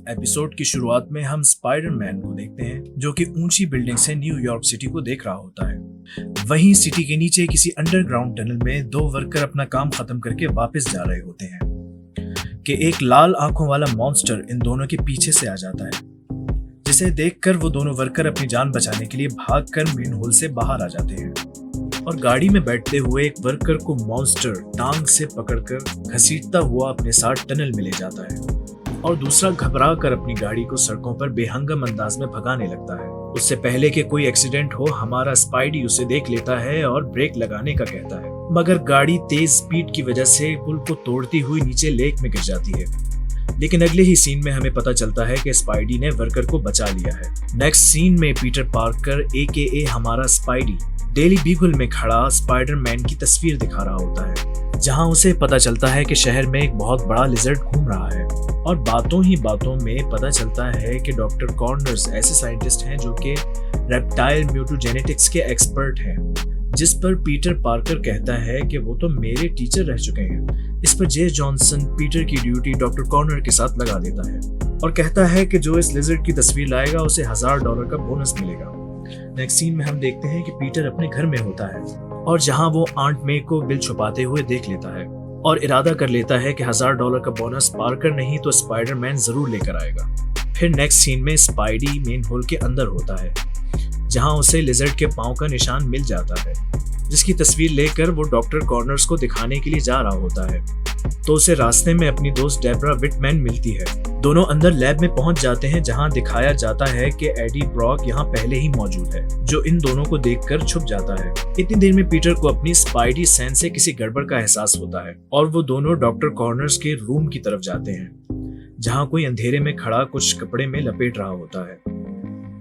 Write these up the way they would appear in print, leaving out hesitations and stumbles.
Episode की शुरुआत में हम स्पाइडरमैन को देखते हैं जो कि ऊंची बिल्डिंग से न्यूयॉर्क सिटी को देख रहा होता है। वहीं सिटी के नीचे किसी अंडरग्राउंड टनल में दो वर्कर अपना काम खत्म करके वापस जा रहे होते हैं कि एक लाल आंखों वाला मॉन्स्टर इन दोनों के पीछे से आ जाता है, जिसे देखकर वो दोनों वर्कर अपनी जान बचाने के लिए भागकर मेन होल से बाहर आ जाते हैं और गाड़ी में बैठते हुए एक वर्कर को मॉन्स्टर टांग से पकड़कर घसीटता हुआ अपने साथ टनल में ले जाता है और दूसरा घबरा कर अपनी गाड़ी को सड़कों पर बेहंगम अंदाज में भगाने लगता है। उससे पहले कि कोई एक्सीडेंट हो, हमारा स्पाइडी उसे देख लेता है और ब्रेक लगाने का कहता है, मगर गाड़ी तेज स्पीड की वजह से पुल को तोड़ती हुई नीचे लेक में गिर जाती है। लेकिन अगले ही सीन में हमें पता चलता है कि स्पाइडी ने वर्कर को बचा लिया है। नेक्स्ट सीन में पीटर पार्कर AKA हमारा स्पाइडी डेली बीगल में खड़ा स्पाइडरमैन की तस्वीर दिखा रहा होता है, जहां उसे पता चलता है कि शहर में एक बहुत बड़ा लिजर्ड घूम रहा है और बातों ही बातों में पता चलता है कि डॉक्टर कॉर्नर्स ऐसे साइंटिस्ट हैं जो कि रेप्टाइल म्यूटोजेनेटिक्स के एक्सपर्ट हैं, जिस पर पीटर पार्कर कहता है कि वो तो मेरे टीचर रह चुके हैं। इस पर जे जॉनसन पीटर की ड्यूटी डॉक्टर कॉर्नर के साथ लगा देता है और कहता है कि जो इस लिजर्ड की तस्वीर लाएगा उसे $1000 का बोनस मिलेगा। नेक्स्ट सीन में हम देखते हैं कि पीटर अपने घर में होता है और जहां वो आंट मे को बिल छुपाते हुए देख लेता है और इरादा कर लेता है कि $1000 का बोनस पार्कर नहीं तो स्पाइडरमैन जरूर लेकर आएगा। फिर नेक्स्ट सीन में स्पाइडी मेन होल के अंदर होता है, जहां उसे लिजर्ड के पांव का निशान मिल जाता है, जिसकी तस्वीर लेकर वो डॉक्टर कॉर्नर्स को दिखाने के लिए जा रहा होता है। तो उसे रास्ते में अपनी दोस्त डेब्रा विटमैन मिलती है। दोनों अंदर लैब में पहुंच जाते हैं, जहां दिखाया जाता है कि एडी ब्रॉक यहां पहले ही मौजूद है, जो इन दोनों को देखकर छुप जाता है। इतनी देर में पीटर को अपनी स्पाइडी सेंस से किसी गड़बड़ का एहसास होता है और वो दोनों डॉक्टर कॉर्नर्स के रूम की तरफ जाते हैं, जहां कोई अंधेरे में खड़ा कुछ कपड़े में लपेट रहा होता है।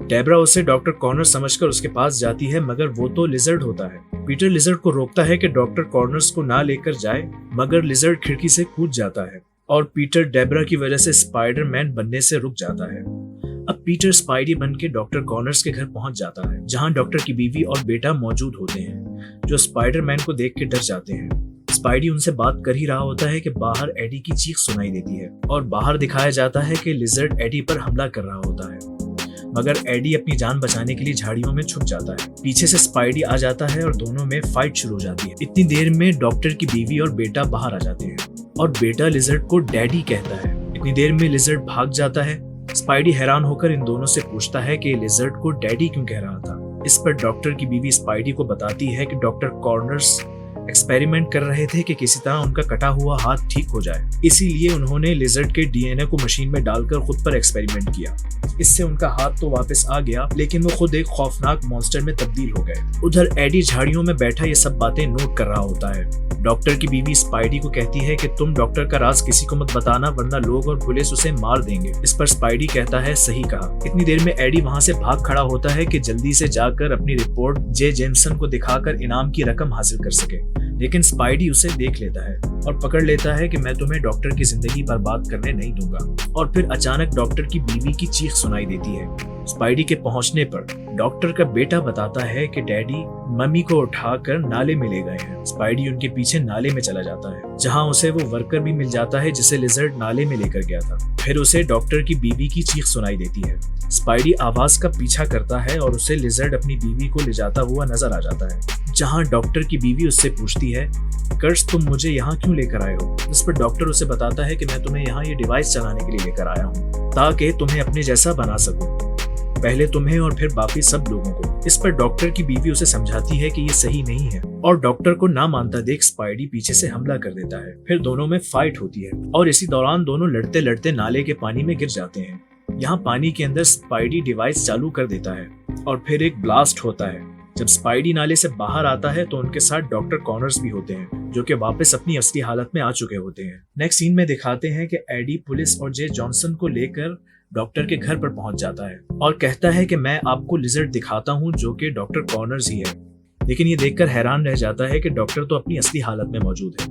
डेब्रा उसे डॉक्टर कॉर्नर्स समझकर उसके पास जाती है, मगर वो तो लिजर्ड होता है। पीटर लिजर्ड को रोकता है कि डॉक्टर कॉर्नर्स को ना लेकर जाए, मगर लिजर्ड खिड़की से कूद जाता है और पीटर डेब्रा की वजह से स्पाइडरमैन बनने से रुक जाता है। अब पीटर स्पाइडी बन के डॉक्टर कॉर्नर्स के घर पहुंच जाता है, जहां डॉक्टर की बीवी और बेटा मौजूद होते हैं, जो स्पाइडरमैन को देख के डर जाते हैं। स्पाइडी उनसे बात कर ही रहा होता है कि बाहर एडी की चीख सुनाई देती है और बाहर दिखाया जाता है कि लिजर्ड एडी पर हमला कर रहा होता है, मगर एडी अपनी जान बचाने के लिए झाड़ियों में छुप जाता है। पीछे से स्पाइडी आ जाता है और दोनों में फाइट शुरू हो जाती है। इतनी देर में डॉक्टर की बीवी और बेटा बाहर आ जाते हैं और बेटा लिजर्ड को डैडी कहता है। इतनी देर में लिजर्ड भाग जाता है। स्पाइडी हैरान होकर इन दोनों से पूछता है कि लिजर्ड को डैडी क्यों कह रहा था। इस पर डॉक्टर की बीवी स्पाइडी को बताती है कि डॉक्टर कॉर्नर्स एक्सपेरिमेंट कर रहे थे कि किसी तरह उनका कटा हुआ हाथ ठीक हो जाए, इसीलिए उन्होंने लिजर्ड के DNA को मशीन में डालकर खुद पर एक्सपेरिमेंट किया। इससे उनका हाथ तो वापस आ गया, लेकिन वो खुद एक खौफनाक मॉन्स्टर में तब्दील हो गए। उधर एडी झाड़ियों में बैठा ये सब बातें नोट कर रहा होता है। डॉक्टर की बीवी स्पाइडी को कहती है कि तुम डॉक्टर का राज किसी को मत बताना, वरना लोग और पुलिस उसे मार देंगे। इस पर स्पाइडी कहता है सही कहा। इतनी देर में एडी वहाँ से भाग खड़ा होता है कि जल्दी से जाकर अपनी रिपोर्ट जे जेमसन को दिखाकर इनाम की रकम हासिल कर सके, लेकिन स्पाइडी उसे देख लेता है और पकड़ लेता है कि मैं तुम्हें डॉक्टर की जिंदगी बर्बाद करने नहीं दूंगा। और फिर अचानक डॉक्टर की बीवी की चीख सुनाई देती है। स्पाइडी के पहुंचने पर डॉक्टर का बेटा बताता है कि डैडी मम्मी को उठाकर नाले में ले गए हैं। स्पाइडी उनके पीछे नाले में चला जाता है, जहां उसे वो वर्कर भी मिल जाता है जिसे लिजर्ड नाले में लेकर गया था। फिर उसे डॉक्टर की बीवी की चीख सुनाई देती है। स्पाइडी आवाज का पीछा करता है और उसे लिजर्ड अपनी बीवी को ले जाता हुआ नजर आ जाता है, जहां डॉक्टर की बीवी उससे पूछती है कर्स तुम मुझे यहाँ क्यों लेकर आए हो। इस पर डॉक्टर उसे बताता है कि मैं तुम्हें यहाँ ये डिवाइस चलाने के लिए लेकर आया हूँ, ताकि तुम्हें अपने जैसा बना सकूं, पहले तुम्हें और फिर बाकी सब लोगों को। इस पर डॉक्टर की बीवी उसे समझाती है कि ये सही नहीं है और डॉक्टर को ना मानता देख स्पाइडी पीछे से हमला कर देता है। फिर दोनों में फाइट होती है और इसी दौरान दोनों लड़ते लड़ते नाले के पानी में गिर जाते हैं। यहाँ पानी के अंदर स्पाइडी डिवाइस चालू कर देता है और फिर एक ब्लास्ट होता है। जब स्पाइडी नाले से बाहर आता है तो उनके साथ डॉक्टर कॉर्नर्स भी होते हैं, जो कि वापस अपनी असली हालत में आ चुके होते हैं। नेक्स्ट सीन में दिखाते हैं कि एडी पुलिस और जे जॉनसन को लेकर डॉक्टर के घर पर पहुंच जाता है और कहता है कि मैं आपको लिजर्ड दिखाता हूं, जो कि डॉक्टर कॉर्नर्स ही है। लेकिन ये देखकर हैरान रह जाता है कि डॉक्टर तो अपनी असली हालत में मौजूद है,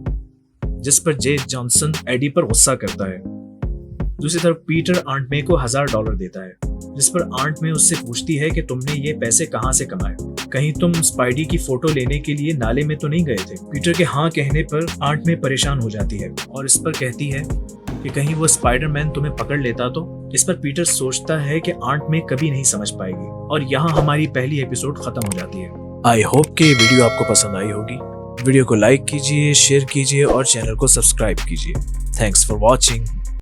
जिस पर जे जॉनसन एडी पर गुस्सा करता है। दूसरी तरफ पीटर आंट मे को $1000 देता है, जिस पर आंट मे उससे पूछती है कि तुमने ये पैसे कहाँ से कमाए, कहीं तुम स्पाइडी की फोटो लेने के लिए नाले में तो नहीं गए थे। पीटर के हाँ कहने पर आंट मे परेशान हो जाती है और इस पर कहती है कि कहीं वो स्पाइडरमैन तुम्हें पकड़ लेता तो। इस पर पीटर सोचता है कि आंट में कभी नहीं समझ पाएगी और यहाँ हमारी पहली एपिसोड खत्म हो जाती है। आई होप कि ये वीडियो आपको पसंद आई होगी। वीडियो को लाइक कीजिए, शेयर कीजिए और चैनल को सब्सक्राइब कीजिए। Thanks for watching.